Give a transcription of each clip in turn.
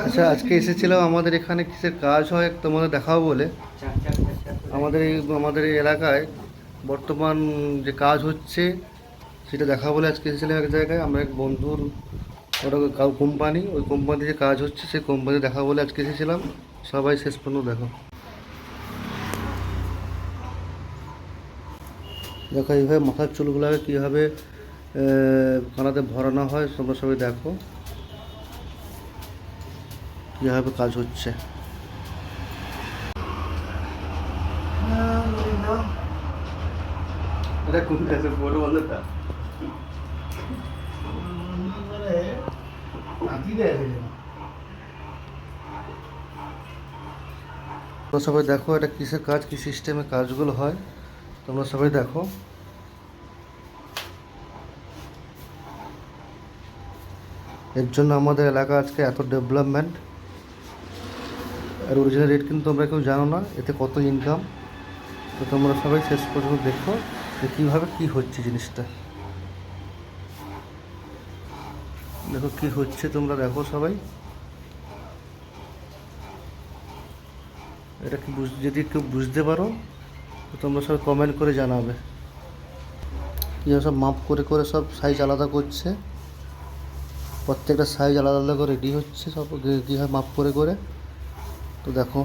আচ্ছা, আজকে এসেছিলাম আমাদের এখানে কিসের কাজ হয় তোমাদের দেখাবো বলে। আমাদের এই এলাকায় বর্তমান যে কাজ হচ্ছে সেটা দেখাবো বলে আজকে এসেছিলাম এক জায়গায়। আমরা এক বন্ধুর ওটা কোম্পানি, ওই কোম্পানিতে যে কাজ হচ্ছে সেই কোম্পানি দেখাবো বলে আজকে এসেছিলাম। সবাই শেষ পর্যন্ত দেখো। দেখো এইভাবে মাথার চুলগুলোকে কীভাবে কানাতে ভরানো হয়, তোমরা সবাই দেখো কীভাবে কাজ হচ্ছে। এটা কোন কাছে বড় বলটা তোমরা সবাই দেখো এটা কিসের কাজ, কি সিস্টেমে কাজগুলো হয় তোমরা সবাই দেখো। এর জন্য আমাদের এলাকা আজকে এত ডেভেলপমেন্ট। আর অরিজিনাল রেট কিন্তু তোমরা কেউ জানো না, এতে কত ইনকাম। তো তোমরা সবাই শেষ পর্যন্ত দেখো যে কীভাবে কী হচ্ছে জিনিসটা। দেখো কি হচ্ছে, তোমরা দেখো সবাই। এটা কি যদি কেউ বুঝতে পারো তো তোমরা সবাই কমেন্ট করে জানাবে। কীভাবে সব মাপ করে করে সব সাইজ আলাদা করছে, প্রত্যেকটা সাইজ আলাদা আলাদা করে রেডি হচ্ছে সব কীভাবে মাপ করে করে। তো দেখো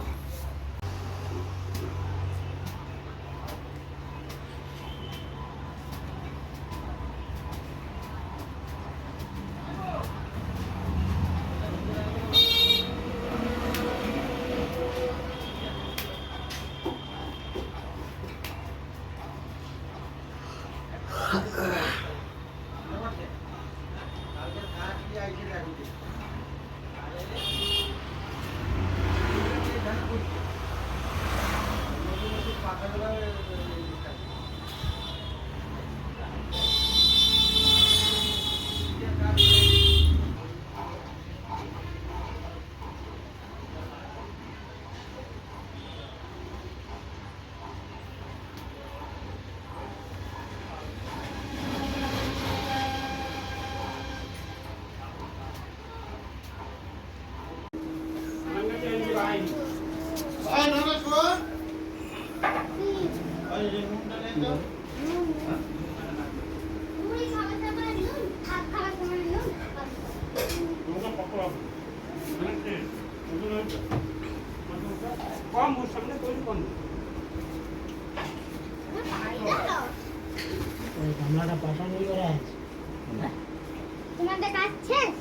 তোমাদের কাজ শেষ?